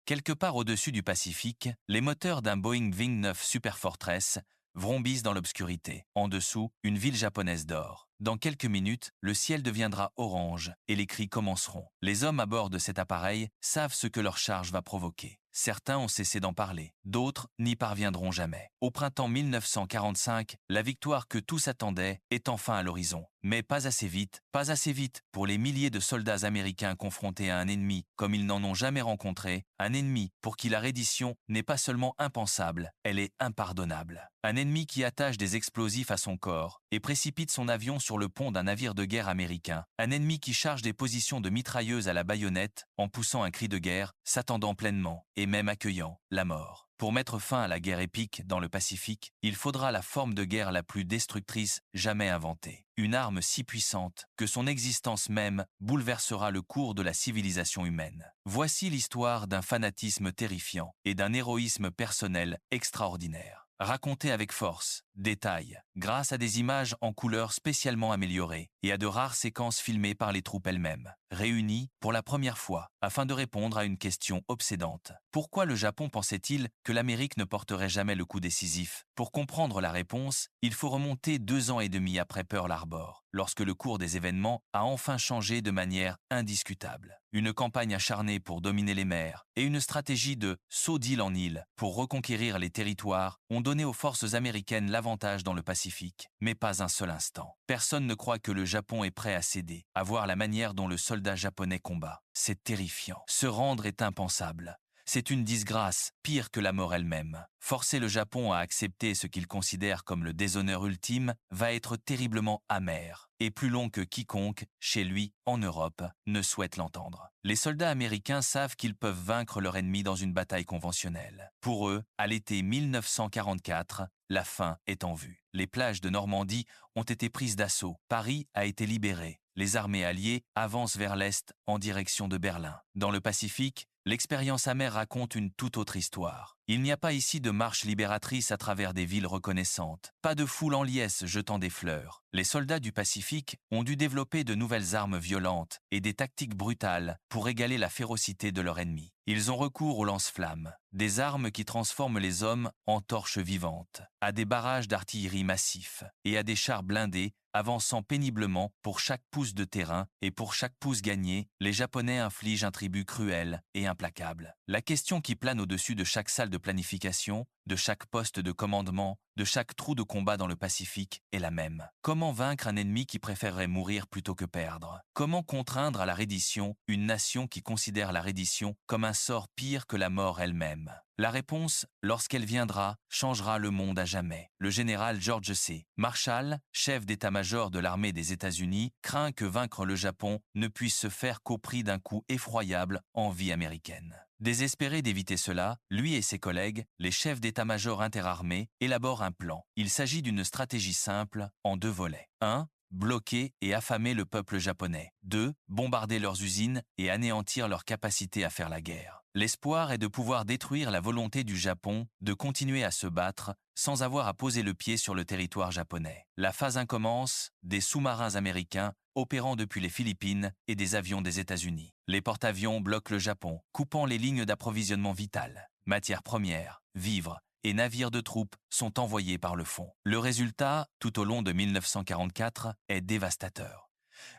Quelque part au-dessus du Pacifique, les moteurs d'un Boeing Wing 9 Super Fortress vrombissent dans l'obscurité. En dessous, une ville japonaise dort. Dans quelques minutes, le ciel deviendra orange et les cris commenceront. Les hommes à bord de cet appareil savent ce que leur charge va provoquer. Certains ont cessé d'en parler, d'autres n'y parviendront jamais. Au printemps 1945, la victoire que tous attendaient est enfin à l'horizon. Mais pas assez vite pour les milliers de soldats américains confrontés à un ennemi comme ils n'en ont jamais rencontré, un ennemi pour qui la reddition n'est pas seulement impensable, elle est impardonnable. Un ennemi qui attache des explosifs à son corps et précipite son avion sur le pont d'un navire de guerre américain. Un ennemi qui charge des positions de mitrailleuses à la baïonnette en poussant un cri de guerre, s'attendant pleinement et même accueillant la mort. Pour mettre fin à la guerre épique dans le Pacifique, il faudra la forme de guerre la plus destructrice jamais inventée. Une arme si puissante que son existence même bouleversera le cours de la civilisation humaine. Voici l'histoire d'un fanatisme terrifiant et d'un héroïsme personnel extraordinaire. Raconté avec force, détail, grâce à des images en couleur spécialement améliorées et à de rares séquences filmées par les troupes elles-mêmes, réunies pour la première fois afin de répondre à une question obsédante. Pourquoi le Japon pensait-il que l'Amérique ne porterait jamais le coup décisif? Pour comprendre la réponse, il faut remonter 2 ans et demi après Pearl Harbor, lorsque le cours des événements a enfin changé de manière indiscutable. Une campagne acharnée pour dominer les mers et une stratégie de saut d'île en île pour reconquérir les territoires ont donné aux forces américaines l'avantage dans le Pacifique, mais pas un seul instant. Personne ne croit que le Japon est prêt à céder, à voir la manière dont le soldat japonais combat. C'est terrifiant. Se rendre est impensable. C'est une disgrâce, pire que la mort elle-même. Forcer le Japon à accepter ce qu'il considère comme le déshonneur ultime va être terriblement amer, et plus long que quiconque, chez lui, en Europe, ne souhaite l'entendre. Les soldats américains savent qu'ils peuvent vaincre leur ennemi dans une bataille conventionnelle. Pour eux, à l'été 1944, la fin est en vue. Les plages de Normandie ont été prises d'assaut. Paris a été libéré. Les armées alliées avancent vers l'est en direction de Berlin. Dans le Pacifique, l'expérience amère raconte une toute autre histoire. Il n'y a pas ici de marche libératrice à travers des villes reconnaissantes, pas de foule en liesse jetant des fleurs. Les soldats du Pacifique ont dû développer de nouvelles armes violentes et des tactiques brutales pour égaler la férocité de leur ennemi. Ils ont recours aux lance-flammes, des armes qui transforment les hommes en torches vivantes, à des barrages d'artillerie massifs et à des chars blindés avançant péniblement pour chaque pouce de terrain et pour chaque pouce gagné, les Japonais infligent un tribut cruel et implacable. La question qui plane au-dessus de chaque salle de planification, de chaque poste de commandement, de chaque trou de combat dans le Pacifique est la même. Comment vaincre un ennemi qui préférerait mourir plutôt que perdre? Comment contraindre à la reddition une nation qui considère la reddition comme un sort pire que la mort elle-même? La réponse, lorsqu'elle viendra, changera le monde à jamais. Le général George C. Marshall, chef d'état-major de l'armée des États-Unis, craint que vaincre le Japon ne puisse se faire qu'au prix d'un coût effroyable en vie américaine. Désespéré d'éviter cela, lui et ses collègues, les chefs d'état-major interarmées, élaborent un plan. Il s'agit d'une stratégie simple, en 2 volets. 1. Bloquer et affamer le peuple japonais. 2. Bombarder leurs usines et anéantir leur capacité à faire la guerre. L'espoir est de pouvoir détruire la volonté du Japon de continuer à se battre sans avoir à poser le pied sur le territoire japonais. La phase 1 commence, des sous-marins américains opérant depuis les Philippines et des avions des États-Unis. Les porte-avions bloquent le Japon, coupant les lignes d'approvisionnement vitales. Matières premières, vivres et navires de troupes sont envoyés par le fond. Le résultat, tout au long de 1944, est dévastateur.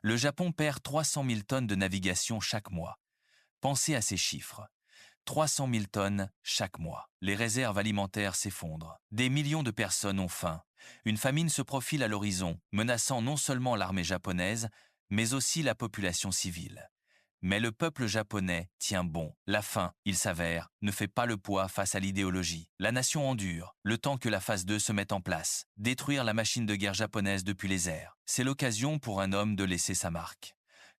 Le Japon perd 300 000 tonnes de navigation chaque mois. Pensez à ces chiffres. 300 000 tonnes chaque mois. Les réserves alimentaires s'effondrent. Des millions de personnes ont faim. Une famine se profile à l'horizon, menaçant non seulement l'armée japonaise, mais aussi la population civile. Mais le peuple japonais tient bon. La faim, il s'avère, ne fait pas le poids face à l'idéologie. La nation endure, le temps que la phase 2 se mette en place. Détruire la machine de guerre japonaise depuis les airs. C'est l'occasion pour un homme de laisser sa marque.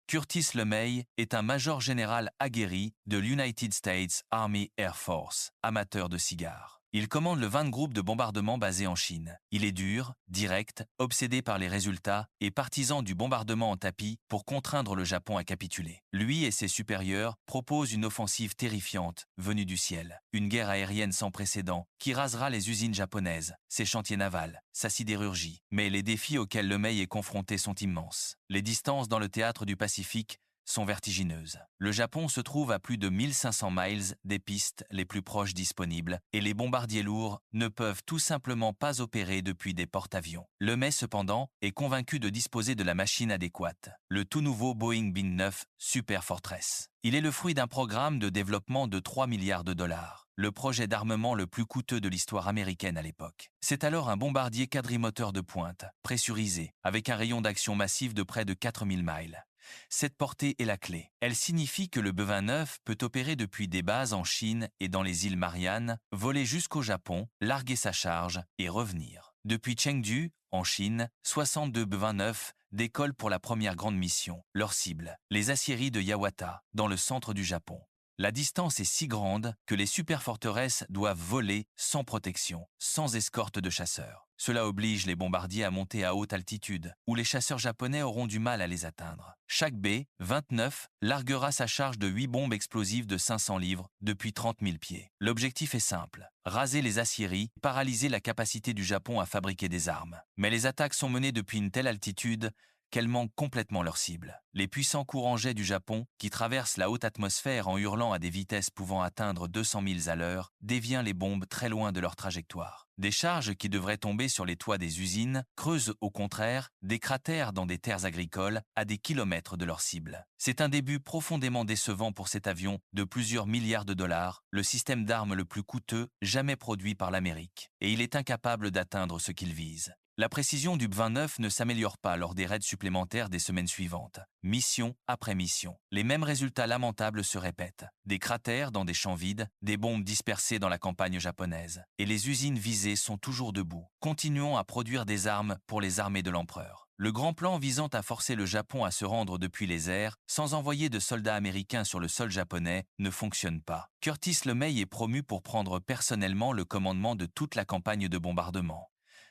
Curtis LeMay est un major général aguerri de l'United States Army Air Force, amateur de cigares. Il commande le 20 groupe de bombardement basé en Chine. Il est dur, direct, obsédé par les résultats et partisan du bombardement en tapis pour contraindre le Japon à capituler. Lui et ses supérieurs proposent une offensive terrifiante venue du ciel. Une guerre aérienne sans précédent qui rasera les usines japonaises, ses chantiers navals, sa sidérurgie. Mais les défis auxquels LeMay est confronté sont immenses. Les distances dans le théâtre du Pacifique sont vertigineuses. Le Japon se trouve à plus de 1500 miles des pistes les plus proches disponibles et les bombardiers lourds ne peuvent tout simplement pas opérer depuis des porte-avions. Lemay, cependant, est convaincu de disposer de la machine adéquate, le tout nouveau Boeing Bing 9 Super Fortress. Il est le fruit d'un programme de développement de 3 milliards de dollars, le projet d'armement le plus coûteux de l'histoire américaine à l'époque. C'est alors un bombardier quadrimoteur de pointe, pressurisé, avec un rayon d'action massif de près de 4000 miles. Cette portée est la clé. Elle signifie que le B-29 peut opérer depuis des bases en Chine et dans les îles Mariannes, voler jusqu'au Japon, larguer sa charge et revenir. Depuis Chengdu, en Chine, 62 B-29 décollent pour la première grande mission, leur cible, les aciéries de Yawata, dans le centre du Japon. La distance est si grande que les superforteresses doivent voler sans protection, sans escorte de chasseurs. Cela oblige les bombardiers à monter à haute altitude, où les chasseurs japonais auront du mal à les atteindre. Chaque B-29 larguera sa charge de 8 bombes explosives de 500 livres depuis 30 000 pieds. L'objectif est simple, raser les aciéries, paralyser la capacité du Japon à fabriquer des armes. Mais les attaques sont menées depuis une telle altitude qu'elles manquent complètement leur cible. Les puissants courants jets du Japon, qui traversent la haute atmosphère en hurlant à des vitesses pouvant atteindre 200 milles à l'heure, dévient les bombes très loin de leur trajectoire. Des charges qui devraient tomber sur les toits des usines creusent au contraire des cratères dans des terres agricoles à des kilomètres de leur cible. C'est un début profondément décevant pour cet avion de plusieurs milliards de dollars, le système d'armes le plus coûteux jamais produit par l'Amérique, et il est incapable d'atteindre ce qu'il vise. La précision du B-29 ne s'améliore pas lors des raids supplémentaires des semaines suivantes. Mission après mission, les mêmes résultats lamentables se répètent. Des cratères dans des champs vides, des bombes dispersées dans la campagne japonaise. Et les usines visées sont toujours debout. Continuons à produire des armes pour les armées de l'empereur. Le grand plan visant à forcer le Japon à se rendre depuis les airs, sans envoyer de soldats américains sur le sol japonais, ne fonctionne pas. Curtis LeMay est promu pour prendre personnellement le commandement de toute la campagne de bombardement.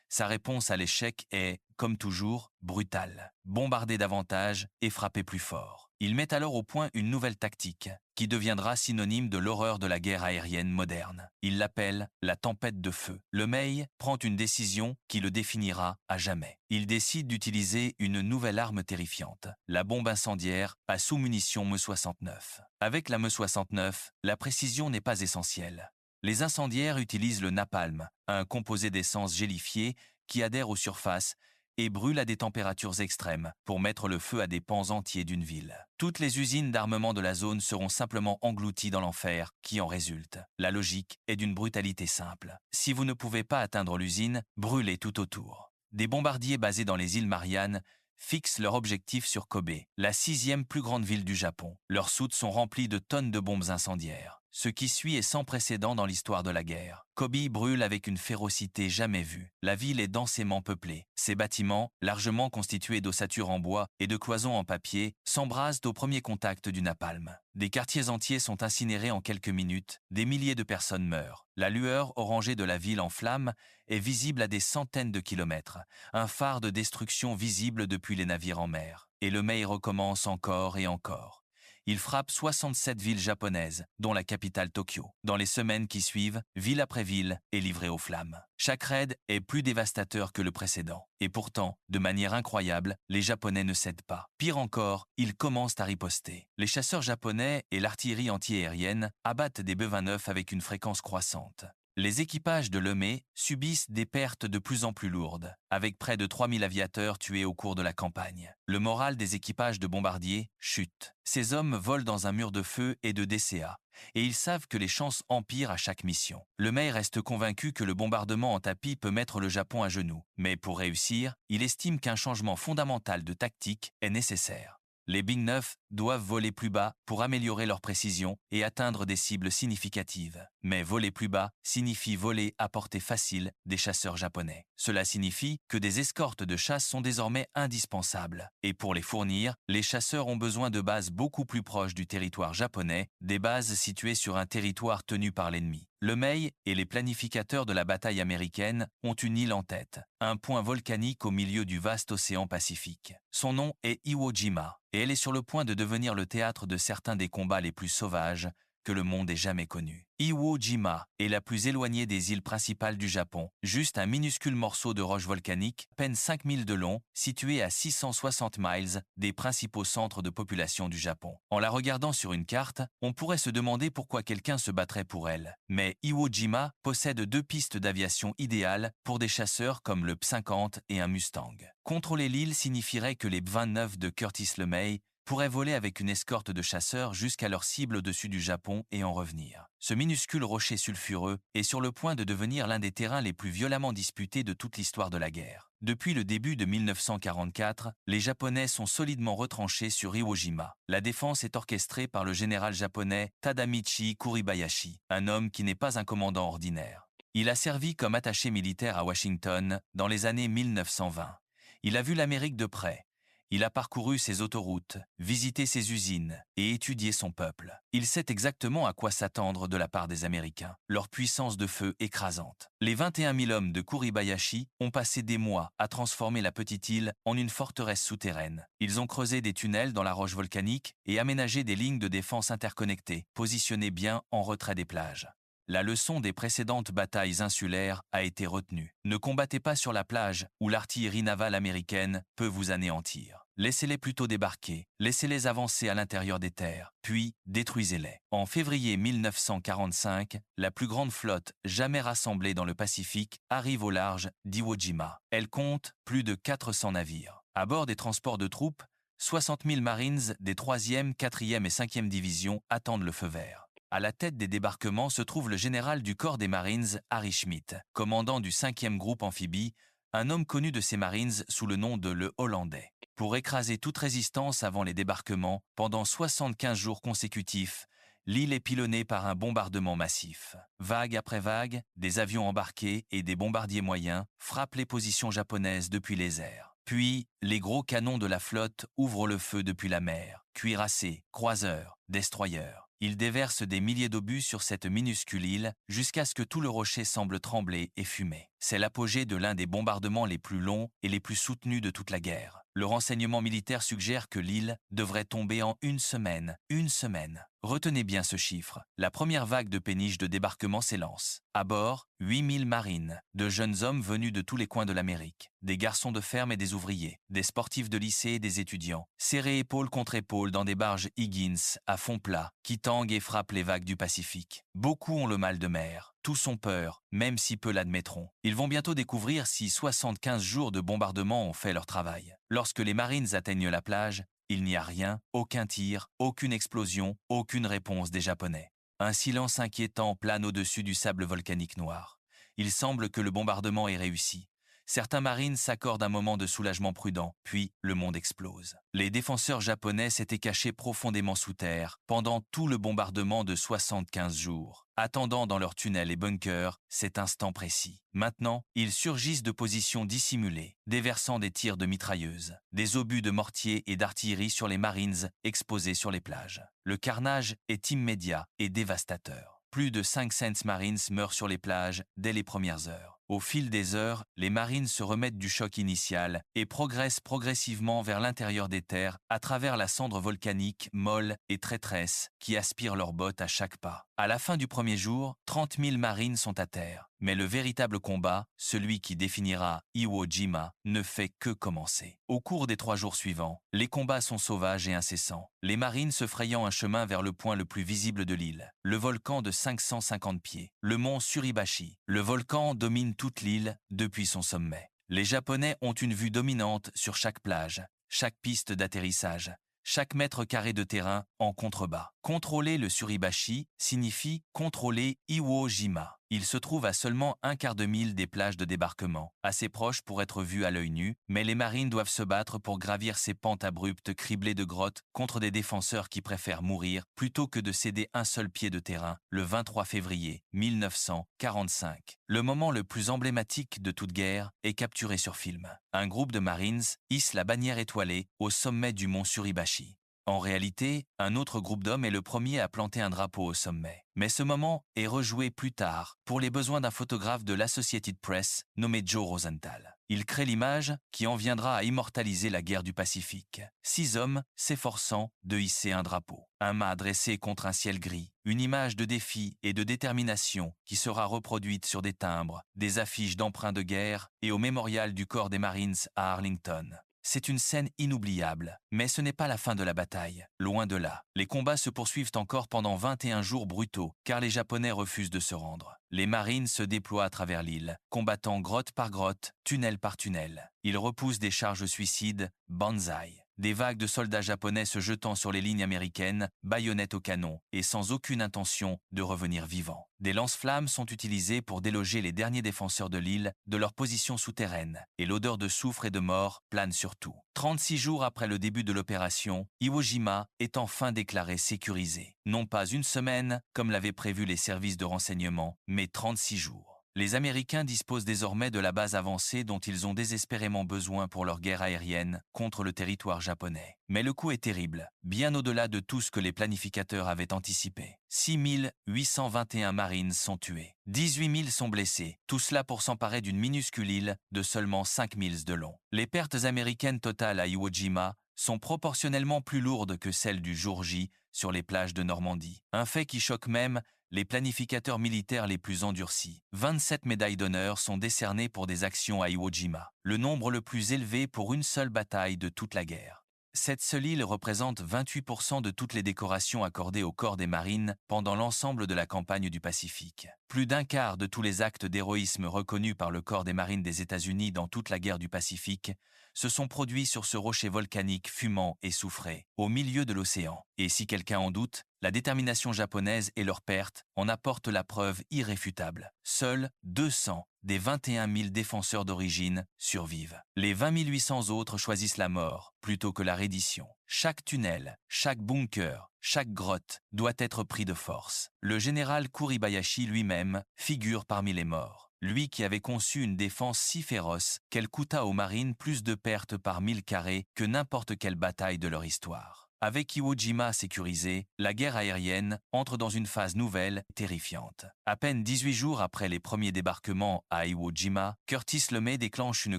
Sa réponse à l'échec est, comme toujours, brutale. Bombarder davantage et frapper plus fort. Il met alors au point une nouvelle tactique, qui deviendra synonyme de l'horreur de la guerre aérienne moderne. Il l'appelle la tempête de feu. LeMay prend une décision qui le définira à jamais. Il décide d'utiliser une nouvelle arme terrifiante, la bombe incendiaire à sous-munition Me-69. Avec la Me-69, la précision n'est pas essentielle. Les incendiaires utilisent le napalm, un composé d'essence gélifiée qui adhère aux surfaces et brûle à des températures extrêmes pour mettre le feu à des pans entiers d'une ville. Toutes les usines d'armement de la zone seront simplement englouties dans l'enfer qui en résulte. La logique est d'une brutalité simple. Si vous ne pouvez pas atteindre l'usine, brûlez tout autour. Des bombardiers basés dans les îles Mariannes fixent leur objectif sur Kobe, la 6e plus grande ville du Japon. Leurs soutes sont remplies de tonnes de bombes incendiaires. Ce qui suit est sans précédent dans l'histoire de la guerre. Kobe brûle avec une férocité jamais vue. La ville est densément peuplée. Ses bâtiments, largement constitués d'ossature en bois et de cloisons en papier, s'embrasent au premier contact du napalm. Des quartiers entiers sont incinérés en quelques minutes, des milliers de personnes meurent. La lueur orangée de la ville en flammes est visible à des centaines de kilomètres, un phare de destruction visible depuis les navires en mer. Et LeMay recommence encore et encore. Il frappe 67 villes japonaises, dont la capitale Tokyo. Dans les semaines qui suivent, ville après ville est livrée aux flammes. Chaque raid est plus dévastateur que le précédent. Et pourtant, de manière incroyable, les Japonais ne cèdent pas. Pire encore, ils commencent à riposter. Les chasseurs japonais et l'artillerie antiaérienne abattent des B-29 avec une fréquence croissante. Les équipages de LeMay subissent des pertes de plus en plus lourdes, avec près de 3000 aviateurs tués au cours de la campagne. Le moral des équipages de bombardiers chute. Ces hommes volent dans un mur de feu et de DCA, et ils savent que les chances empirent à chaque mission. LeMay reste convaincu que le bombardement en tapis peut mettre le Japon à genoux, mais pour réussir, il estime qu'un changement fondamental de tactique est nécessaire. Les Bing 9 doivent voler plus bas pour améliorer leur précision et atteindre des cibles significatives. Mais voler plus bas signifie voler à portée facile des chasseurs japonais. Cela signifie que des escortes de chasse sont désormais indispensables. Et pour les fournir, les chasseurs ont besoin de bases beaucoup plus proches du territoire japonais, des bases situées sur un territoire tenu par l'ennemi. LeMay et les planificateurs de la bataille américaine ont une île en tête, un point volcanique au milieu du vaste océan Pacifique. Son nom est Iwo Jima, et elle est sur le point de devenir le théâtre de certains des combats les plus sauvages que le monde ait jamais connue. Iwo Jima est la plus éloignée des îles principales du Japon, juste un minuscule morceau de roche volcanique, à peine 5000 de long, situé à 660 miles des principaux centres de population du Japon. En la regardant sur une carte, on pourrait se demander pourquoi quelqu'un se battrait pour elle. Mais Iwo Jima possède 2 pistes d'aviation idéales pour des chasseurs comme le P-50 et un Mustang. Contrôler l'île signifierait que les B-29 de Curtis LeMay pourraient voler avec une escorte de chasseurs jusqu'à leur cible au-dessus du Japon et en revenir. Ce minuscule rocher sulfureux est sur le point de devenir l'un des terrains les plus violemment disputés de toute l'histoire de la guerre. Depuis le début de 1944, les Japonais sont solidement retranchés sur Iwo Jima. La défense est orchestrée par le général japonais Tadamichi Kuribayashi, un homme qui n'est pas un commandant ordinaire. Il a servi comme attaché militaire à Washington dans les années 1920. Il a vu l'Amérique de près. Il a parcouru ses autoroutes, visité ses usines et étudié son peuple. Il sait exactement à quoi s'attendre de la part des Américains, leur puissance de feu écrasante. Les 21 000 hommes de Kuribayashi ont passé des mois à transformer la petite île en une forteresse souterraine. Ils ont creusé des tunnels dans la roche volcanique et aménagé des lignes de défense interconnectées, positionnées bien en retrait des plages. La leçon des précédentes batailles insulaires a été retenue. Ne combattez pas sur la plage où l'artillerie navale américaine peut vous anéantir. Laissez-les plutôt débarquer, laissez-les avancer à l'intérieur des terres, puis détruisez-les. En février 1945, la plus grande flotte jamais rassemblée dans le Pacifique arrive au large d'Iwo Jima. Elle compte plus de 400 navires. À bord des transports de troupes, 60 000 Marines des 3e, 4e et 5e divisions attendent le feu vert. À la tête des débarquements se trouve le général du corps des Marines, Harry Schmidt, commandant du 5e groupe amphibie, un homme connu de ces Marines sous le nom de le Hollandais. Pour écraser toute résistance avant les débarquements, pendant 75 jours consécutifs, l'île est pilonnée par un bombardement massif. Vague après vague, des avions embarqués et des bombardiers moyens frappent les positions japonaises depuis les airs. Puis, les gros canons de la flotte ouvrent le feu depuis la mer, cuirassés, croiseurs, destroyers. Ils déversent des milliers d'obus sur cette minuscule île jusqu'à ce que tout le rocher semble trembler et fumer. C'est l'apogée de l'un des bombardements les plus longs et les plus soutenus de toute la guerre. Le renseignement militaire suggère que l'île devrait tomber en une semaine. Une semaine. Retenez bien ce chiffre. La première vague de péniches de débarquement s'élance. À bord, 8000 marines, de jeunes hommes venus de tous les coins de l'Amérique, des garçons de ferme et des ouvriers, des sportifs de lycée et des étudiants, serrés épaule contre épaule dans des barges Higgins à fond plat, qui tanguent et frappent les vagues du Pacifique. Beaucoup ont le mal de mer. Tous ont peur, même si peu l'admettront. Ils vont bientôt découvrir si 75 jours de bombardement ont fait leur travail. Lorsque les Marines atteignent la plage, il n'y a rien, aucun tir, aucune explosion, aucune réponse des Japonais. Un silence inquiétant plane au-dessus du sable volcanique noir. Il semble que le bombardement ait réussi. Certains marines s'accordent un moment de soulagement prudent, puis le monde explose. Les défenseurs japonais s'étaient cachés profondément sous terre pendant tout le bombardement de 75 jours, attendant dans leurs tunnels et bunkers cet instant précis. Maintenant, ils surgissent de positions dissimulées, déversant des tirs de mitrailleuses, des obus de mortier et d'artillerie sur les marines exposés sur les plages. Le carnage est immédiat et dévastateur. Plus de 500 Marines meurent sur les plages dès les premières heures. Au fil des heures, les Marines se remettent du choc initial et progressent progressivement vers l'intérieur des terres à travers la cendre volcanique molle et traîtresse qui aspire leurs bottes à chaque pas. À la fin du premier jour, 30 000 Marines sont à terre. Mais le véritable combat, celui qui définira Iwo Jima, ne fait que commencer. Au cours des 3 jours suivants, les combats sont sauvages et incessants. Les Marines se frayant un chemin vers le point le plus visible de l'île, le volcan de 550 pieds, le mont Suribachi. Le volcan domine toute l'île depuis son sommet. Les Japonais ont une vue dominante sur chaque plage, chaque piste d'atterrissage, chaque mètre carré de terrain en contrebas. Contrôler le Suribachi signifie contrôler Iwo Jima. Il se trouve à seulement un quart de mille des plages de débarquement, assez proche pour être vu à l'œil nu, mais les marines doivent se battre pour gravir ces pentes abruptes criblées de grottes contre des défenseurs qui préfèrent mourir plutôt que de céder un seul pied de terrain le 23 février 1945. Le moment le plus emblématique de toute guerre est capturé sur film. Un groupe de Marines hisse la bannière étoilée au sommet du mont Suribachi. En réalité, un autre groupe d'hommes est le premier à planter un drapeau au sommet. Mais ce moment est rejoué plus tard pour les besoins d'un photographe de l'Associated Press nommé Joe Rosenthal. Il crée l'image qui en viendra à immortaliser la guerre du Pacifique. 6 hommes s'efforçant de hisser un drapeau. Un mât dressé contre un ciel gris. Une image de défi et de détermination qui sera reproduite sur des timbres, des affiches d'emprunts de guerre et au mémorial du corps des Marines à Arlington. C'est une scène inoubliable, mais ce n'est pas la fin de la bataille. Loin de là. Les combats se poursuivent encore pendant 21 jours brutaux, car les Japonais refusent de se rendre. Les Marines se déploient à travers l'île, combattant grotte par grotte, tunnel par tunnel. Ils repoussent des charges suicides, banzai. Des vagues de soldats japonais se jetant sur les lignes américaines, baïonnettes au canon, et sans aucune intention de revenir vivants. Des lance-flammes sont utilisés pour déloger les derniers défenseurs de l'île de leur position souterraine, et l'odeur de soufre et de mort plane sur tout. 36 jours après le début de l'opération, Iwo Jima est enfin déclaré sécurisé. Non pas une semaine, comme l'avaient prévu les services de renseignement, mais 36 jours. Les Américains disposent désormais de la base avancée dont ils ont désespérément besoin pour leur guerre aérienne contre le territoire japonais. Mais le coup est terrible, bien au-delà de tout ce que les planificateurs avaient anticipé. 6 821 Marines sont tués, 18 000 sont blessés, tout cela pour s'emparer d'une minuscule île de seulement 5 milles de long. Les pertes américaines totales à Iwo Jima sont proportionnellement plus lourdes que celles du jour J sur les plages de Normandie. Un fait qui choque même les planificateurs militaires les plus endurcis. 27 médailles d'honneur sont décernées pour des actions à Iwo Jima, le nombre le plus élevé pour une seule bataille de toute la guerre. Cette seule île représente 28% de toutes les décorations accordées au corps des marines pendant l'ensemble de la campagne du Pacifique. Plus d'un quart de tous les actes d'héroïsme reconnus par le corps des marines des États-Unis dans toute la guerre du Pacifique se sont produits sur ce rocher volcanique fumant et soufré, au milieu de l'océan. Et si quelqu'un en doute, la détermination japonaise et leurs pertes en apportent la preuve irréfutable. Seuls 200 des 21 000 défenseurs d'origine survivent. Les 20 800 autres choisissent la mort plutôt que la reddition. Chaque tunnel, chaque bunker, chaque grotte doit être pris de force. Le général Kuribayashi lui-même figure parmi les morts. Lui qui avait conçu une défense si féroce qu'elle coûta aux marines plus de pertes par 1000 carrés que n'importe quelle bataille de leur histoire. Avec Iwo Jima sécurisé, la guerre aérienne entre dans une phase nouvelle, terrifiante. À peine 18 jours après les premiers débarquements à Iwo Jima, Curtis LeMay déclenche une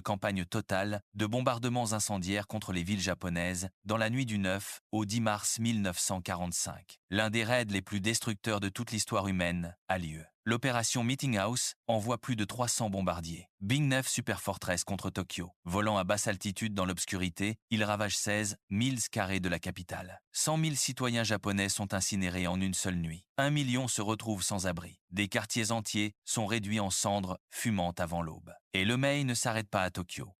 campagne totale de bombardements incendiaires contre les villes japonaises dans la nuit du 9 au 10 mars 1945. L'un des raids les plus destructeurs de toute l'histoire humaine a lieu. L'opération Meeting House envoie plus de 300 bombardiers. Bing 9 Superfortress contre Tokyo. Volant à basse altitude dans l'obscurité, il ravage 16 milles carrés de la capitale. 100 000 citoyens japonais sont incinérés en une seule nuit. 1 million se retrouvent sans abri. Des quartiers entiers sont réduits en cendres fumantes avant l'aube. Et LeMay ne s'arrête pas à Tokyo.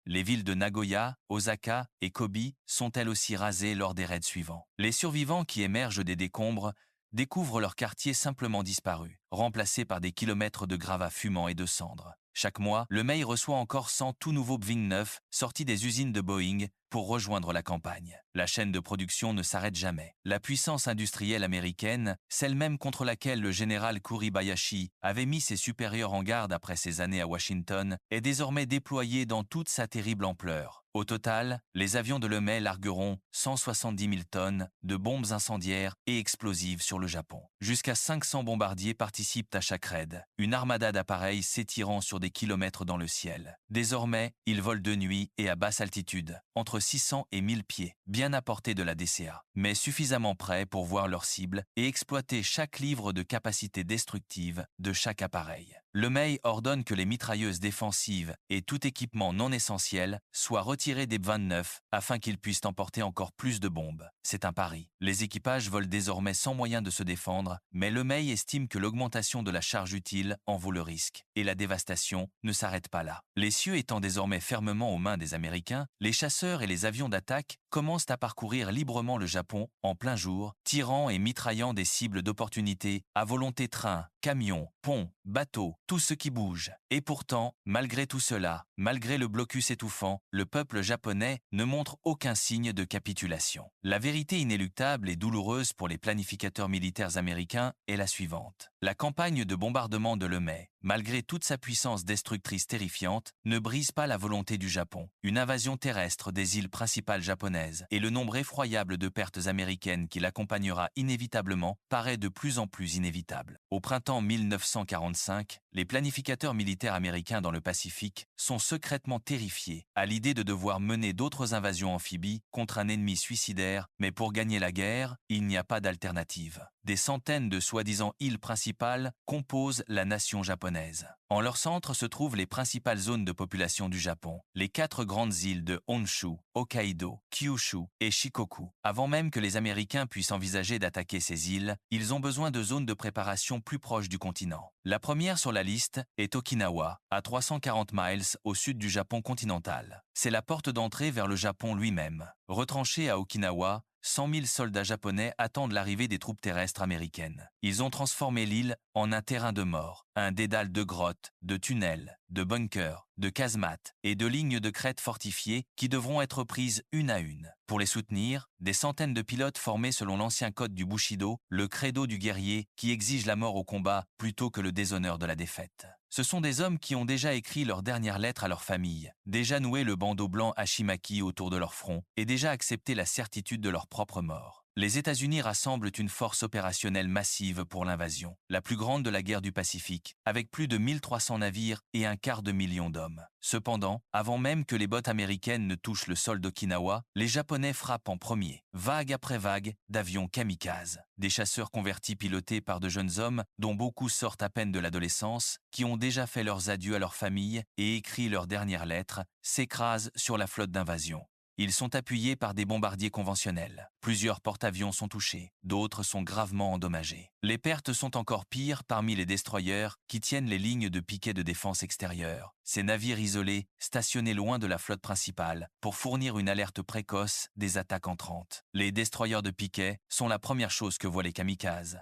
Les villes de Nagoya, Osaka et Kobe sont elles aussi rasées lors des raids suivants. Les survivants qui émergent des décombres découvrent leur quartier simplement disparu, remplacé par des kilomètres de gravats fumants et de cendres. Chaque mois, LeMay reçoit encore 100 tout nouveaux Bing 9 sortis des usines de Boeing pour rejoindre la campagne. La chaîne de production ne s'arrête jamais. La puissance industrielle américaine, celle même contre laquelle le général Kuribayashi avait mis ses supérieurs en garde après ses années à Washington, est désormais déployée dans toute sa terrible ampleur. Au total, les avions de LeMay largueront 170 000 tonnes de bombes incendiaires et explosives sur le Japon. Jusqu'à 500 bombardiers participent à chaque raid, une armada d'appareils s'étirant sur des kilomètres dans le ciel. Désormais, ils volent de nuit et à basse altitude, entre 600 et 1000 pieds, bien à portée de la DCA, mais suffisamment près pour voir leur cible et exploiter chaque livre de capacité destructive de chaque appareil. LeMay ordonne que les mitrailleuses défensives et tout équipement non essentiel soient retirés des B-29 afin qu'ils puissent emporter encore plus de bombes. C'est un pari. Les équipages volent désormais sans moyen de se défendre, mais LeMay estime que l'augmentation de la charge utile en vaut le risque, et la dévastation ne s'arrête pas là. Les cieux étant désormais fermement aux mains des Américains, les chasseurs et les avions d'attaque commencent à parcourir librement le Japon en plein jour, tirant et mitraillant des cibles d'opportunité à volonté trains, camions, ponts, bateaux, tout ce qui bouge. Et pourtant, malgré tout cela, malgré le blocus étouffant, le peuple japonais ne montre aucun signe de capitulation. La vérité inéluctable et douloureuse pour les planificateurs militaires américains est la suivante. La campagne de bombardement de LeMay, malgré toute sa puissance destructrice terrifiante, ne brise pas la volonté du Japon. Une invasion terrestre des îles principales japonaises et le nombre effroyable de pertes américaines qui l'accompagnera inévitablement paraît de plus en plus inévitable. Au printemps printemps 1945, les planificateurs militaires américains dans le Pacifique sont secrètement terrifiés à l'idée de devoir mener d'autres invasions amphibies contre un ennemi suicidaire, mais pour gagner la guerre, il n'y a pas d'alternative. Des centaines de soi-disant îles principales composent la nation japonaise. En leur centre se trouvent les principales zones de population du Japon, les 4 grandes îles de Honshu, Hokkaido, Kyushu et Shikoku. Avant même que les Américains puissent envisager d'attaquer ces îles, ils ont besoin de zones de préparation plus proches du continent. La première sur la liste est Okinawa, à 340 miles au sud du Japon continental. C'est la porte d'entrée vers le Japon lui-même. Retranchés à Okinawa, 100 000 soldats japonais attendent l'arrivée des troupes terrestres américaines. Ils ont transformé l'île en un terrain de mort, un dédale de grottes, de tunnels, de bunkers, de casemates et de lignes de crêtes fortifiées qui devront être prises une à une. Pour les soutenir, des centaines de pilotes formés selon l'ancien code du Bushido, le credo du guerrier qui exige la mort au combat plutôt que le déshonneur de la défaite. Ce sont des hommes qui ont déjà écrit leur dernière lettre à leur famille, déjà noué le bandeau blanc hachimaki autour de leur front et déjà accepté la certitude de leur propre mort. Les États-Unis rassemblent une force opérationnelle massive pour l'invasion, la plus grande de la guerre du Pacifique, avec plus de 1300 navires et un quart de million d'hommes. Cependant, avant même que les bottes américaines ne touchent le sol d'Okinawa, les Japonais frappent en premier, vague après vague, d'avions kamikazes. Des chasseurs convertis pilotés par de jeunes hommes, dont beaucoup sortent à peine de l'adolescence, qui ont déjà fait leurs adieux à leur famille et écrit leurs dernières lettres, s'écrasent sur la flotte d'invasion. Ils sont appuyés par des bombardiers conventionnels. Plusieurs porte-avions sont touchés, d'autres sont gravement endommagés. Les pertes sont encore pires parmi les destroyers qui tiennent les lignes de piquets de défense extérieure. Ces navires isolés, stationnés loin de la flotte principale, pour fournir une alerte précoce des attaques entrantes. Les destroyers de piquet sont la première chose que voient les kamikazes.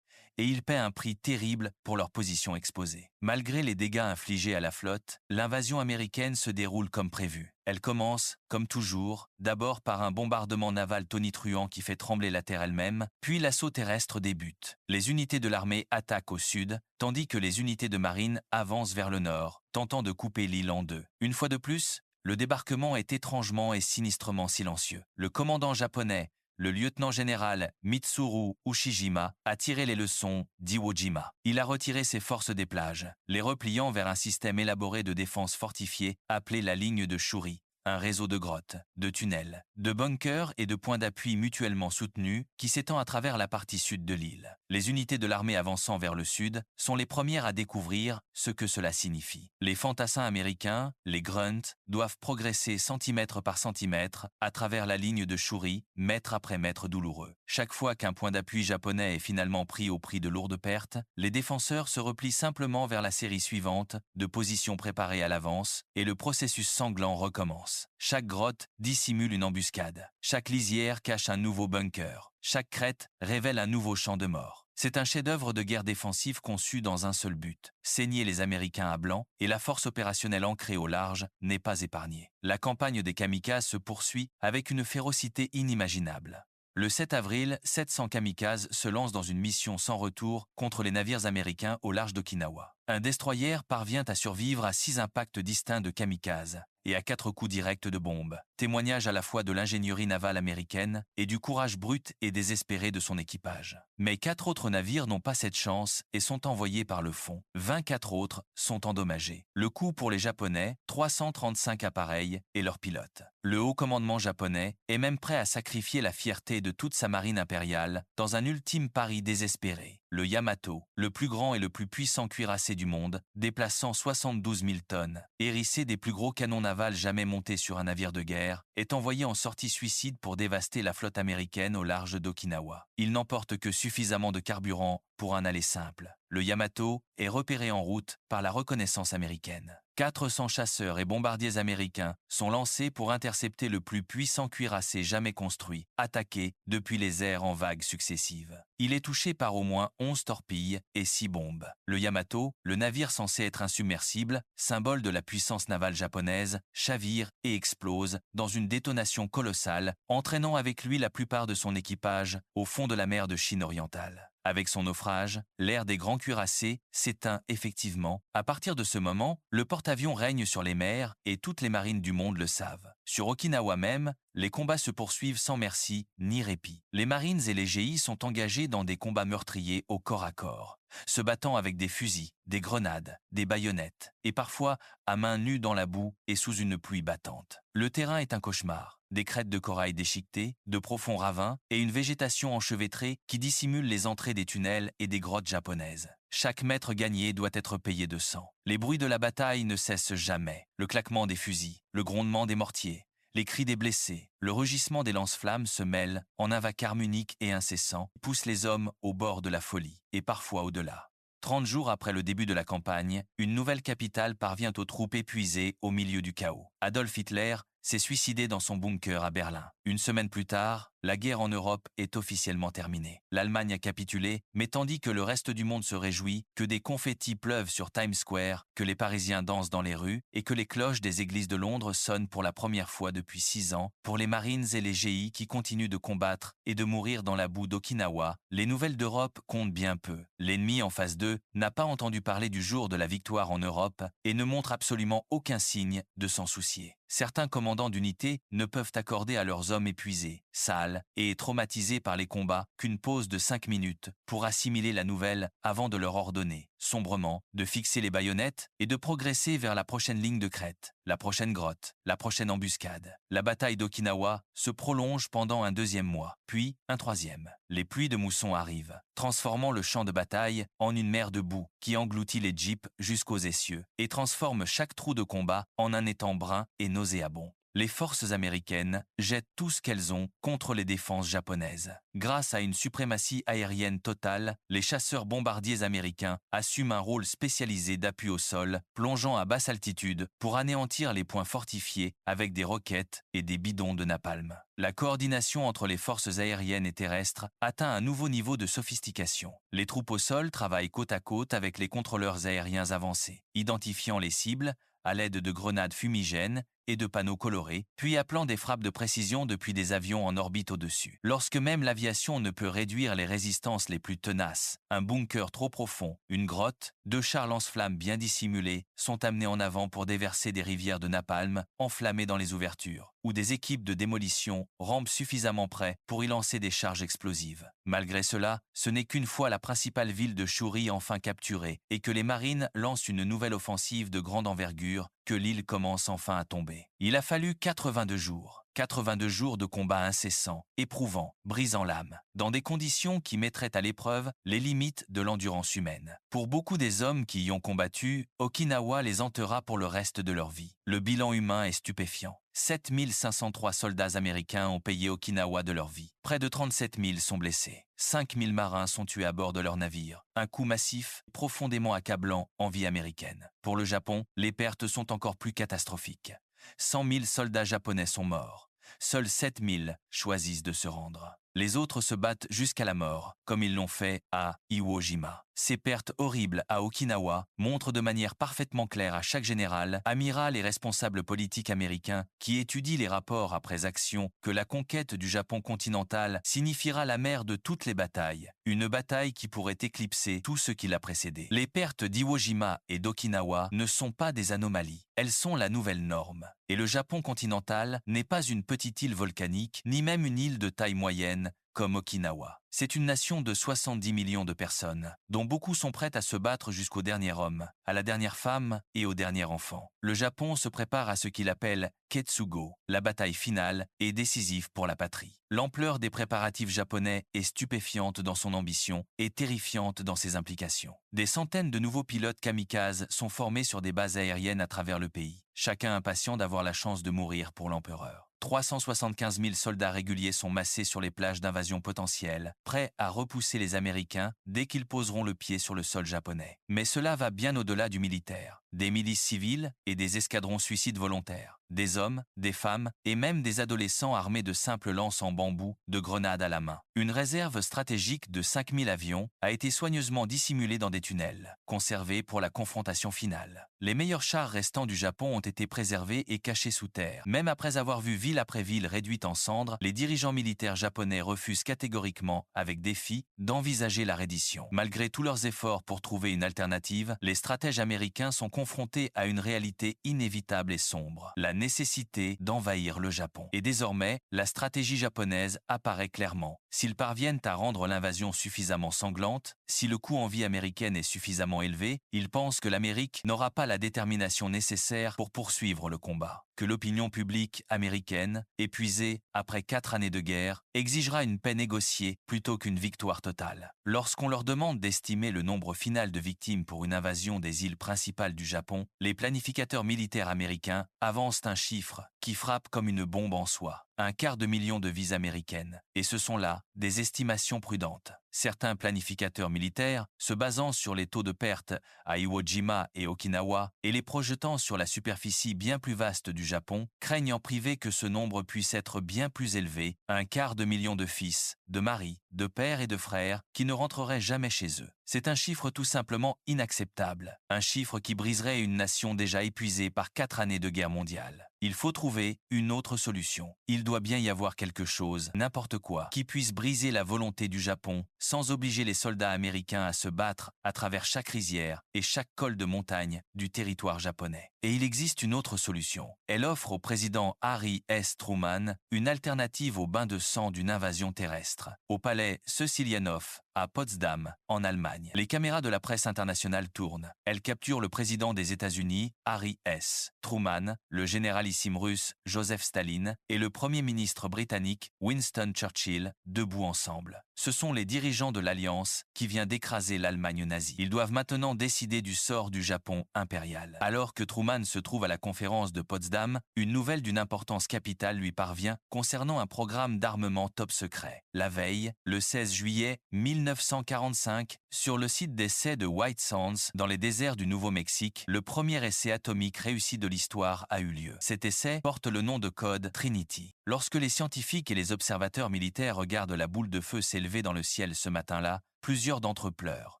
Et ils paient un prix terrible pour leur position exposée. Malgré les dégâts infligés à la flotte, l'invasion américaine se déroule comme prévu. Elle commence, comme toujours, d'abord par un bombardement naval tonitruant qui fait trembler la terre elle-même, puis l'assaut terrestre débute. Les unités de l'armée attaquent au sud, tandis que les unités de marine avancent vers le nord, tentant de couper l'île en deux. Une fois de plus, le débarquement est étrangement et sinistrement silencieux. Le commandant japonais, le lieutenant-général Mitsuru Ushijima a tiré les leçons d'Iwo Jima. Il a retiré ses forces des plages, les repliant vers un système élaboré de défense fortifiée appelé la ligne de Shuri, un réseau de grottes, de tunnels, de bunkers et de points d'appui mutuellement soutenus qui s'étend à travers la partie sud de l'île. Les unités de l'armée avançant vers le sud sont les premières à découvrir ce que cela signifie. Les fantassins américains, les grunts, doivent progresser centimètre par centimètre à travers la ligne de Shuri, mètre après mètre douloureux. Chaque fois qu'un point d'appui japonais est finalement pris au prix de lourdes pertes, les défenseurs se replient simplement vers la série suivante de positions préparées à l'avance et le processus sanglant recommence. Chaque grotte dissimule une embuscade. Chaque lisière cache un nouveau bunker. Chaque crête révèle un nouveau champ de mort. C'est un chef-d'œuvre de guerre défensive conçu dans un seul but, saigner les Américains à blanc, et la force opérationnelle ancrée au large n'est pas épargnée. La campagne des kamikazes se poursuit avec une férocité inimaginable. Le 7 avril, 700 kamikazes se lancent dans une mission sans retour contre les navires américains au large d'Okinawa. Un destroyer parvient à survivre à 6 impacts distincts de kamikazes et à 4 coups directs de bombes, témoignage à la fois de l'ingénierie navale américaine et du courage brut et désespéré de son équipage. Mais 4 autres navires n'ont pas cette chance et sont envoyés par le fond. 24 autres sont endommagés. Le coût pour les Japonais, 335 appareils et leurs pilotes. Le haut commandement japonais est même prêt à sacrifier la fierté de toute sa marine impériale dans un ultime pari désespéré. Le Yamato, le plus grand et le plus puissant cuirassé du monde, déplaçant 72 000 tonnes, hérissé des plus gros canons navals jamais montés sur un navire de guerre, est envoyé en sortie suicide pour dévaster la flotte américaine au large d'Okinawa. Il n'emporte que suffisamment de carburant pour un aller simple. Le Yamato est repéré en route par la reconnaissance américaine. 400 chasseurs et bombardiers américains sont lancés pour intercepter le plus puissant cuirassé jamais construit, attaqué depuis les airs en vagues successives. Il est touché par au moins 11 torpilles et 6 bombes. Le Yamato, le navire censé être insubmersible, symbole de la puissance navale japonaise, chavire et explose dans une détonation colossale, entraînant avec lui la plupart de son équipage au fond de la mer de Chine orientale. Avec son naufrage, l'ère des grands cuirassés s'éteint effectivement. À partir de ce moment, le porte-avions règne sur les mers et toutes les marines du monde le savent. Sur Okinawa même, les combats se poursuivent sans merci ni répit. Les Marines et les GI sont engagés dans des combats meurtriers au corps à corps, se battant avec des fusils, des grenades, des baïonnettes, et parfois à main nue dans la boue et sous une pluie battante. Le terrain est un cauchemar, des crêtes de corail déchiquetées, de profonds ravins et une végétation enchevêtrée qui dissimule les entrées des tunnels et des grottes japonaises. Chaque mètre gagné doit être payé de sang. Les bruits de la bataille ne cessent jamais, le claquement des fusils, le grondement des mortiers, les cris des blessés, le rugissement des lance-flammes se mêlent en un vacarme unique et incessant, poussent les hommes au bord de la folie, et parfois au-delà. 30 jours après le début de la campagne, une nouvelle capitale parvient aux troupes épuisées au milieu du chaos. Adolf Hitler s'est suicidé dans son bunker à Berlin. Une semaine plus tard, la guerre en Europe est officiellement terminée. L'Allemagne a capitulé, mais tandis que le reste du monde se réjouit, que des confettis pleuvent sur Times Square, que les Parisiens dansent dans les rues et que les cloches des églises de Londres sonnent pour la première fois depuis 6 ans, pour les Marines et les GI qui continuent de combattre et de mourir dans la boue d'Okinawa, les nouvelles d'Europe comptent bien peu. L'ennemi en face d'eux n'a pas entendu parler du jour de la victoire en Europe et ne montre absolument aucun signe de s'en soucier. Certains commandants d'unités ne peuvent accorder à leurs hommes épuisés, sales et traumatisés par les combats qu'une pause de 5 minutes pour assimiler la nouvelle avant de leur ordonner, sombrement, de fixer les baïonnettes et de progresser vers la prochaine ligne de crête, la prochaine grotte, la prochaine embuscade. La bataille d'Okinawa se prolonge pendant un 2e mois, puis un 3e. Les pluies de mousson arrivent, transformant le champ de bataille en une mer de boue qui engloutit les jeeps jusqu'aux essieux et transforme chaque trou de combat en un étang brun et nauséabond. Les forces américaines jettent tout ce qu'elles ont contre les défenses japonaises. Grâce à une suprématie aérienne totale, les chasseurs bombardiers américains assument un rôle spécialisé d'appui au sol, plongeant à basse altitude pour anéantir les points fortifiés avec des roquettes et des bidons de napalm. La coordination entre les forces aériennes et terrestres atteint un nouveau niveau de sophistication. Les troupes au sol travaillent côte à côte avec les contrôleurs aériens avancés, identifiant les cibles à l'aide de grenades fumigènes et de panneaux colorés, puis appelant des frappes de précision depuis des avions en orbite au-dessus. Lorsque même l'aviation ne peut réduire les résistances les plus tenaces, un bunker trop profond, une grotte, 2 chars lance-flammes bien dissimulés sont amenés en avant pour déverser des rivières de napalm enflammées dans les ouvertures, où des équipes de démolition rampent suffisamment près pour y lancer des charges explosives. Malgré cela, ce n'est qu'une fois la principale ville de Shuri enfin capturée et que les marines lancent une nouvelle offensive de grande envergure que l'île commence enfin à tomber. Il a fallu 82 jours. 82 jours de combats incessants, éprouvants, brisant l'âme, dans des conditions qui mettraient à l'épreuve les limites de l'endurance humaine. Pour beaucoup des hommes qui y ont combattu, Okinawa les hantera pour le reste de leur vie. Le bilan humain est stupéfiant. 7503 soldats américains ont payé Okinawa de leur vie. Près de 37 000 sont blessés. 5 000 marins sont tués à bord de leurs navires. Un coup massif, profondément accablant en vie américaine. Pour le Japon, les pertes sont encore plus catastrophiques. 100 000 soldats japonais sont morts. Seuls 7 000 choisissent de se rendre. Les autres se battent jusqu'à la mort, comme ils l'ont fait à Iwo Jima. Ces pertes horribles à Okinawa montrent de manière parfaitement claire à chaque général, amiral et responsable politique américain qui étudie les rapports après action que la conquête du Japon continental signifiera la mère de toutes les batailles, une bataille qui pourrait éclipser tout ce qui l'a précédé. Les pertes d'Iwo Jima et d'Okinawa ne sont pas des anomalies, elles sont la nouvelle norme. Et le Japon continental n'est pas une petite île volcanique, ni même une île de taille moyenne, comme Okinawa. C'est une nation de 70 millions de personnes, dont beaucoup sont prêtes à se battre jusqu'au dernier homme, à la dernière femme et au dernier enfant. Le Japon se prépare à ce qu'il appelle Ketsugo, la bataille finale et décisive pour la patrie. L'ampleur des préparatifs japonais est stupéfiante dans son ambition et terrifiante dans ses implications. Des centaines de nouveaux pilotes kamikazes sont formés sur des bases aériennes à travers le pays, chacun impatient d'avoir la chance de mourir pour l'empereur. 375 000 soldats réguliers sont massés sur les plages d'invasion potentielles, prêts à repousser les Américains dès qu'ils poseront le pied sur le sol japonais. Mais cela va bien au-delà du militaire. Des milices civiles et des escadrons suicides volontaires. Des hommes, des femmes et même des adolescents armés de simples lances en bambou, de grenades à la main. Une réserve stratégique de 5 000 avions a été soigneusement dissimulée dans des tunnels, conservés pour la confrontation finale. Les meilleurs chars restants du Japon ont été préservés et cachés sous terre. Même après avoir vu ville après ville réduite en cendres, les dirigeants militaires japonais refusent catégoriquement, avec défi, d'envisager la reddition. Malgré tous leurs efforts pour trouver une alternative, les stratèges américains sont confrontés à une réalité inévitable et sombre, la nécessité d'envahir le Japon. Et désormais, la stratégie japonaise apparaît clairement. S'ils parviennent à rendre l'invasion suffisamment sanglante, si le coût en vie américaine est suffisamment élevé, ils pensent que l'Amérique n'aura pas la détermination nécessaire pour poursuivre le combat, que l'opinion publique américaine, épuisée après 4 années de guerre, exigera une paix négociée plutôt qu'une victoire totale. Lorsqu'on leur demande d'estimer le nombre final de victimes pour une invasion des îles principales du Japon, les planificateurs militaires américains avancent un chiffre qui frappe comme une bombe en soi. 250 000 de vies américaines. Et ce sont là des estimations prudentes. Certains planificateurs militaires, se basant sur les taux de perte à Iwo Jima et Okinawa et les projetant sur la superficie bien plus vaste du Japon, craignent en privé que ce nombre puisse être bien plus élevé, 250 000 de fils, de maris, de pères et de frères qui ne rentreraient jamais chez eux. C'est un chiffre tout simplement inacceptable, un chiffre qui briserait une nation déjà épuisée par 4 années de guerre mondiale. Il faut trouver une autre solution. Il doit bien y avoir quelque chose, n'importe quoi, qui puisse briser la volonté du Japon sans obliger les soldats américains à se battre à travers chaque rizière et chaque col de montagne du territoire japonais. Et il existe une autre solution. Elle offre au président Harry S. Truman une alternative au bain de sang d'une invasion terrestre. Au palais Cecilianov, à Potsdam, en Allemagne. Les caméras de la presse internationale tournent. Elles capturent le président des États-Unis, Harry S. Truman, le généralissime russe Joseph Staline et le premier ministre britannique Winston Churchill, debout ensemble. Ce sont les dirigeants de l'Alliance qui vient d'écraser l'Allemagne nazie. Ils doivent maintenant décider du sort du Japon impérial. Alors que Truman se trouve à la conférence de Potsdam, une nouvelle d'une importance capitale lui parvient concernant un programme d'armement top secret. La veille, le 16 juillet 1945, sur le site d'essai de White Sands, dans les déserts du Nouveau-Mexique, le premier essai atomique réussi de l'histoire a eu lieu. Cet essai porte le nom de code Trinity. Lorsque les scientifiques et les observateurs militaires regardent la boule de feu s'élever dans le ciel ce matin-là, plusieurs d'entre eux pleurent.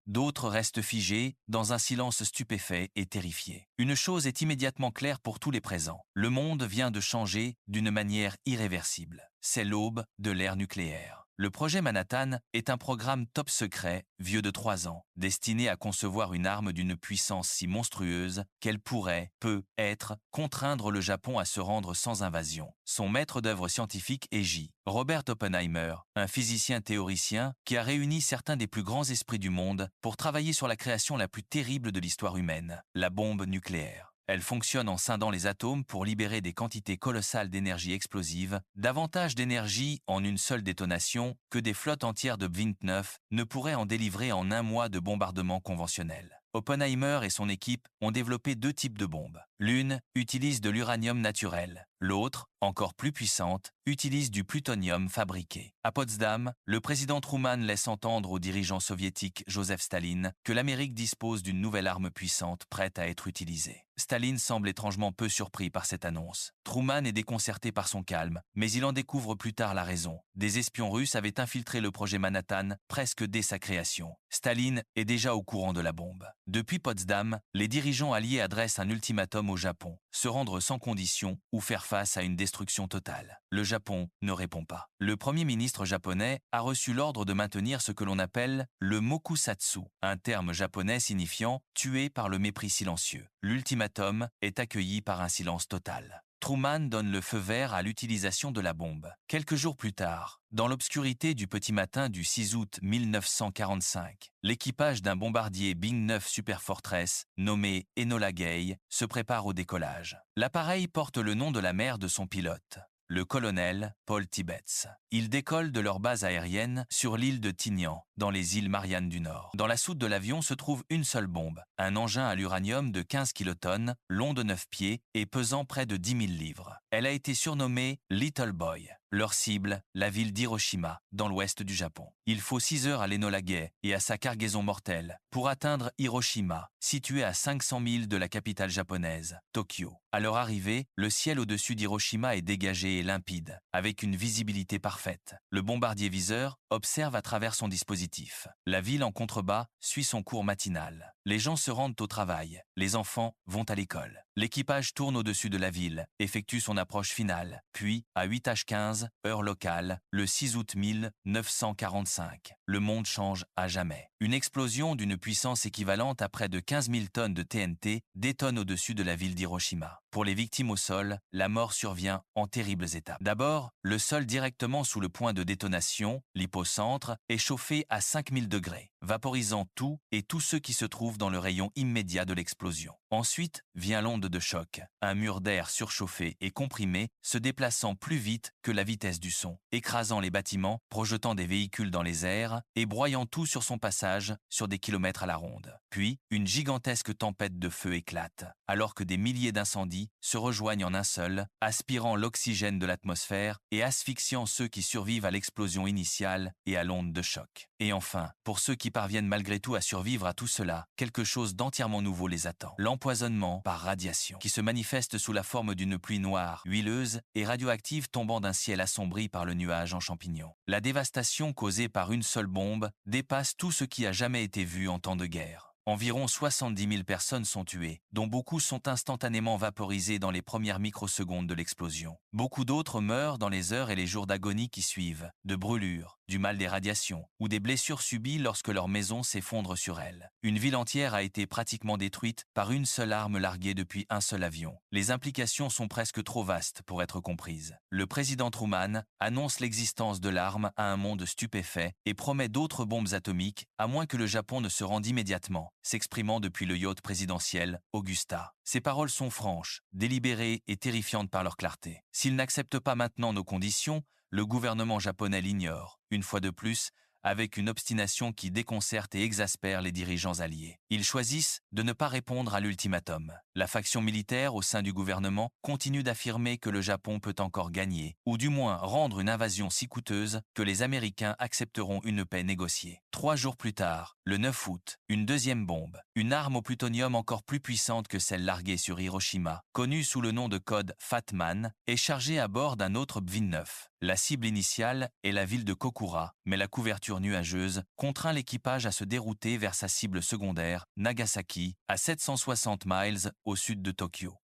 D'autres restent figés, dans un silence stupéfait et terrifié. Une chose est immédiatement claire pour tous les présents. Le monde vient de changer d'une manière irréversible. C'est l'aube de l'ère nucléaire. Le projet Manhattan est un programme top secret, vieux de 3 ans, destiné à concevoir une arme d'une puissance si monstrueuse qu'elle peut être, contraindre le Japon à se rendre sans invasion. Son maître d'œuvre scientifique est J. Robert Oppenheimer, un physicien théoricien qui a réuni certains des plus grands esprits du monde pour travailler sur la création la plus terrible de l'histoire humaine, la bombe nucléaire. Elle fonctionne en scindant les atomes pour libérer des quantités colossales d'énergie explosive, davantage d'énergie en une seule détonation que des flottes entières de B-29 ne pourraient en délivrer en un mois de bombardement conventionnel. Oppenheimer et son équipe ont développé 2 types de bombes. L'une utilise de l'uranium naturel, l'autre, encore plus puissante, utilise du plutonium fabriqué. À Potsdam, le président Truman laisse entendre au dirigeant soviétique Joseph Staline que l'Amérique dispose d'une nouvelle arme puissante prête à être utilisée. Staline semble étrangement peu surpris par cette annonce. Truman est déconcerté par son calme, mais il en découvre plus tard la raison. Des espions russes avaient infiltré le projet Manhattan presque dès sa création. Staline est déjà au courant de la bombe. Depuis Potsdam, les dirigeants alliés adressent un ultimatum au Japon, se rendre sans condition ou faire face à une destruction totale. Le Japon ne répond pas. Le premier ministre japonais a reçu l'ordre de maintenir ce que l'on appelle le mokusatsu, un terme japonais signifiant « tuer par le mépris silencieux ». L'ultimatum est accueilli par un silence total. Truman donne le feu vert à l'utilisation de la bombe. Quelques jours plus tard, dans l'obscurité du petit matin du 6 août 1945, l'équipage d'un bombardier Bing-9 Superfortress, nommé Enola Gay, se prépare au décollage. L'appareil porte le nom de la mère de son pilote, le colonel Paul Tibbets. Ils décollent de leur base aérienne sur l'île de Tinian, dans les îles Mariannes du Nord. Dans la soute de l'avion se trouve une seule bombe, un engin à l'uranium de 15 kilotonnes, long de 9 pieds et pesant près de 10 000 livres. Elle a été surnommée Little Boy. Leur cible, la ville d'Hiroshima, dans l'ouest du Japon. Il faut 6 heures à l'Enola Gay et à sa cargaison mortelle pour atteindre Hiroshima, située à 500 milles de la capitale japonaise, Tokyo. À leur arrivée, le ciel au-dessus d'Hiroshima est dégagé et limpide, avec une visibilité parfaite. Le bombardier viseur observe à travers son dispositif. La ville en contrebas suit son cours matinal. Les gens se rendent au travail, les enfants vont à l'école. L'équipage tourne au-dessus de la ville, effectue son approche finale, puis, à 8h15, heure locale, le 6 août 1945, le monde change à jamais. Une explosion d'une puissance équivalente à près de 15 000 tonnes de TNT détonne au-dessus de la ville d'Hiroshima. Pour les victimes au sol, la mort survient en terribles étapes. D'abord, le sol directement sous le point de détonation, l'hypocentre, est chauffé à 5000 degrés, vaporisant tout et tous ceux qui se trouvent dans le rayon immédiat de l'explosion. Ensuite vient l'onde de choc, un mur d'air surchauffé et comprimé se déplaçant plus vite que la vitesse du son, écrasant les bâtiments, projetant des véhicules dans les airs et broyant tout sur son passage sur des kilomètres à la ronde. Puis, une gigantesque tempête de feu éclate, alors que des milliers d'incendies se rejoignent en un seul, aspirant l'oxygène de l'atmosphère et asphyxiant ceux qui survivent à l'explosion initiale et à l'onde de choc. Et enfin, pour ceux qui parviennent malgré tout à survivre à tout cela, quelque chose d'entièrement nouveau les attend. L'empoisonnement par radiation, qui se manifeste sous la forme d'une pluie noire, huileuse et radioactive tombant d'un ciel assombri par le nuage en champignons. La dévastation causée par une seule bombe dépasse tout ce qui a jamais été vu en temps de guerre. Environ 70 000 personnes sont tuées, dont beaucoup sont instantanément vaporisées dans les premières microsecondes de l'explosion. Beaucoup d'autres meurent dans les heures et les jours d'agonie qui suivent, de brûlures, du mal des radiations ou des blessures subies lorsque leur maison s'effondre sur elles. Une ville entière a été pratiquement détruite par une seule arme larguée depuis un seul avion. Les implications sont presque trop vastes pour être comprises. Le président Truman annonce l'existence de l'arme à un monde stupéfait et promet d'autres bombes atomiques à moins que le Japon ne se rende immédiatement, s'exprimant depuis le yacht présidentiel Augusta. Ces paroles sont franches, délibérées et terrifiantes par leur clarté. S'il n'accepte pas maintenant nos conditions, le gouvernement japonais l'ignore, une fois de plus, avec une obstination qui déconcerte et exaspère les dirigeants alliés. Ils choisissent de ne pas répondre à l'ultimatum. La faction militaire au sein du gouvernement continue d'affirmer que le Japon peut encore gagner, ou du moins rendre une invasion si coûteuse que les Américains accepteront une paix négociée. 3 jours plus tard, le 9 août, une deuxième bombe, une arme au plutonium encore plus puissante que celle larguée sur Hiroshima, connue sous le nom de code Fat Man, est chargée à bord d'un autre BV-9. La cible initiale est la ville de Kokura, mais la couverture nuageuse contraint l'équipage à se dérouter vers sa cible secondaire, Nagasaki, à 760 miles au sud de Tokyo.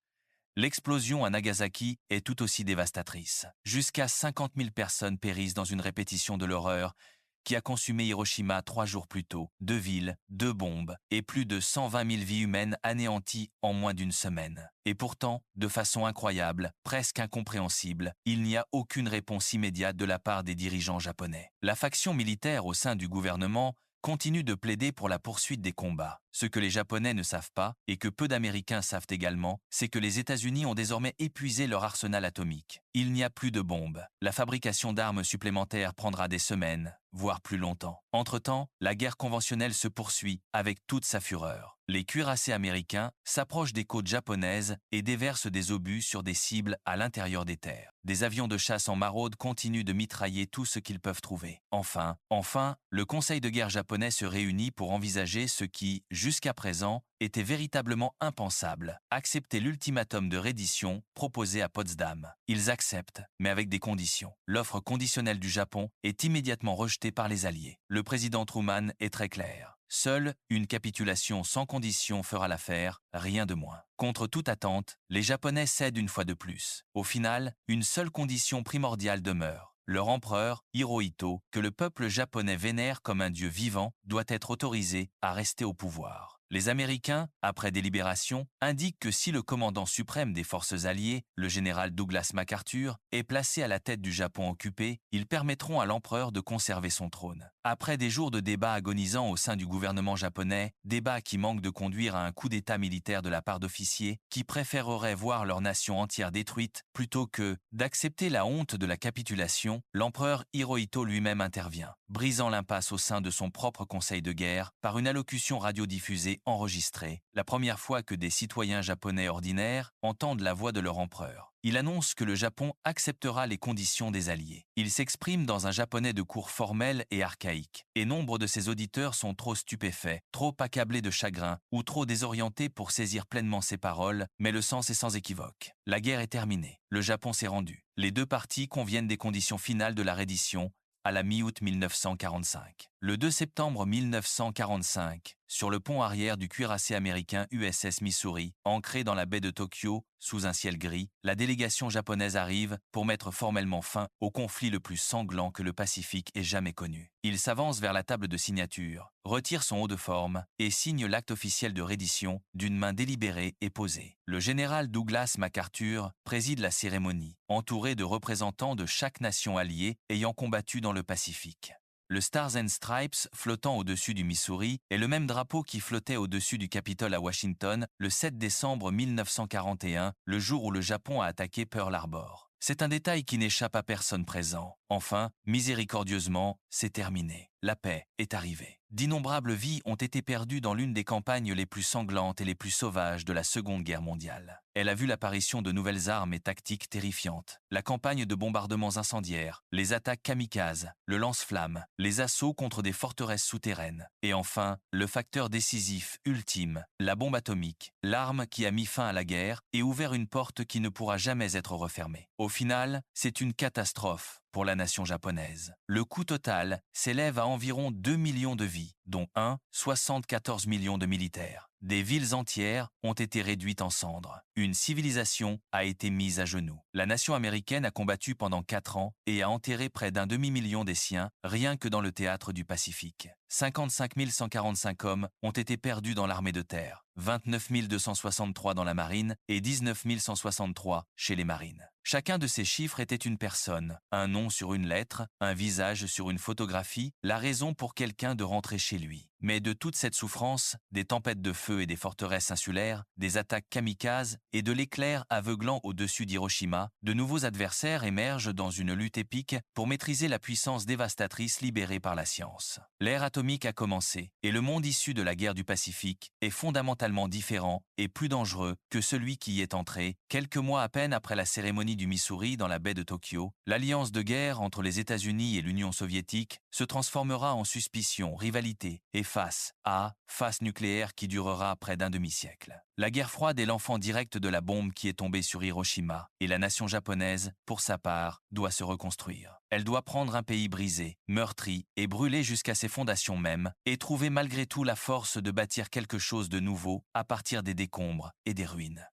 L'explosion à Nagasaki est tout aussi dévastatrice. Jusqu'à 50 000 personnes périssent dans une répétition de l'horreur qui a consumé Hiroshima 3 jours plus tôt. 2 villes, 2 bombes et plus de 120 000 vies humaines anéanties en moins d'une semaine. Et pourtant, de façon incroyable, presque incompréhensible, il n'y a aucune réponse immédiate de la part des dirigeants japonais. La faction militaire au sein du gouvernement continue de plaider pour la poursuite des combats. Ce que les Japonais ne savent pas, et que peu d'Américains savent également, c'est que les États-Unis ont désormais épuisé leur arsenal atomique. Il n'y a plus de bombes. La fabrication d'armes supplémentaires prendra des semaines, voire plus longtemps. Entre-temps, la guerre conventionnelle se poursuit avec toute sa fureur. Les cuirassés américains s'approchent des côtes japonaises et déversent des obus sur des cibles à l'intérieur des terres. Des avions de chasse en maraude continuent de mitrailler tout ce qu'ils peuvent trouver. Enfin, le Conseil de guerre japonais se réunit pour envisager ce qui, jusqu'à présent, était véritablement impensable, accepter l'ultimatum de reddition proposé à Potsdam. Ils acceptent, mais avec des conditions. L'offre conditionnelle du Japon est immédiatement rejetée par les Alliés. Le président Truman est très clair. Seule une capitulation sans condition fera l'affaire, rien de moins. Contre toute attente, les Japonais cèdent une fois de plus. Au final, une seule condition primordiale demeure. Leur empereur, Hirohito, que le peuple japonais vénère comme un dieu vivant, doit être autorisé à rester au pouvoir. Les Américains, après délibération, indiquent que si le commandant suprême des forces alliées, le général Douglas MacArthur, est placé à la tête du Japon occupé, ils permettront à l'empereur de conserver son trône. Après des jours de débats agonisants au sein du gouvernement japonais, débats qui manquent de conduire à un coup d'état militaire de la part d'officiers qui préféreraient voir leur nation entière détruite plutôt que d'accepter la honte de la capitulation, l'empereur Hirohito lui-même intervient, brisant l'impasse au sein de son propre conseil de guerre par une allocution radiodiffusée enregistrée, la première fois que des citoyens japonais ordinaires entendent la voix de leur empereur. il annonce que le Japon acceptera les conditions des Alliés. Il s'exprime dans un japonais de cour formel et archaïque, et nombre de ses auditeurs sont trop stupéfaits, trop accablés de chagrin ou trop désorientés pour saisir pleinement ses paroles, mais le sens est sans équivoque. La guerre est terminée, le Japon s'est rendu. Les deux parties conviennent des conditions finales de la reddition à la mi-août 1945. Le 2 septembre 1945, sur le pont arrière du cuirassé américain USS Missouri, ancré dans la baie de Tokyo, sous un ciel gris, la délégation japonaise arrive pour mettre formellement fin au conflit le plus sanglant que le Pacifique ait jamais connu. Il s'avance vers la table de signature, retire son haut de forme et signe l'acte officiel de reddition d'une main délibérée et posée. Le général Douglas MacArthur préside la cérémonie, entouré de représentants de chaque nation alliée ayant combattu dans le Pacifique. Le Stars and Stripes flottant au-dessus du Missouri est le même drapeau qui flottait au-dessus du Capitole à Washington le 7 décembre 1941, le jour où le Japon a attaqué Pearl Harbor. C'est un détail qui n'échappe à personne présent. Enfin, miséricordieusement, c'est terminé. La paix est arrivée. D'innombrables vies ont été perdues dans l'une des campagnes les plus sanglantes et les plus sauvages de la Seconde Guerre mondiale. Elle a vu l'apparition de nouvelles armes et tactiques terrifiantes. La campagne de bombardements incendiaires, les attaques kamikazes, le lance-flammes, les assauts contre des forteresses souterraines. Et enfin, le facteur décisif, ultime, la bombe atomique, l'arme qui a mis fin à la guerre et ouvert une porte qui ne pourra jamais être refermée. Au final, c'est une catastrophe pour la nation japonaise. Le coût total s'élève à environ 2 millions de vies, dont 74 millions de militaires. Des villes entières ont été réduites en cendres. Une civilisation a été mise à genoux. La nation américaine a combattu pendant 4 ans et a enterré près d'un demi-million des siens, rien que dans le théâtre du Pacifique. 55 145 hommes ont été perdus dans l'armée de terre, 29 263 dans la marine et 19 163 chez les marines. Chacun de ces chiffres était une personne, un nom sur une lettre, un visage sur une photographie, la raison pour quelqu'un de rentrer chez lui. Mais de toute cette souffrance, des tempêtes de feu et des forteresses insulaires, des attaques kamikazes et de l'éclair aveuglant au-dessus d'Hiroshima, de nouveaux adversaires émergent dans une lutte épique pour maîtriser la puissance dévastatrice libérée par la science. L'ère atomique a commencé, et le monde issu de la guerre du Pacifique est fondamentalement différent et plus dangereux que celui qui y est entré, quelques mois à peine après la cérémonie du Missouri dans la baie de Tokyo. L'alliance de guerre entre les États-Unis et l'Union soviétique se transformera en suspicion, rivalité et face nucléaire qui durera près d'un demi-siècle. La guerre froide est l'enfant direct de la bombe qui est tombée sur Hiroshima, et la nation japonaise, pour sa part, doit se reconstruire. Elle doit prendre un pays brisé, meurtri et brûlé jusqu'à ses fondations mêmes, et trouver malgré tout la force de bâtir quelque chose de nouveau à partir des décombres et des ruines.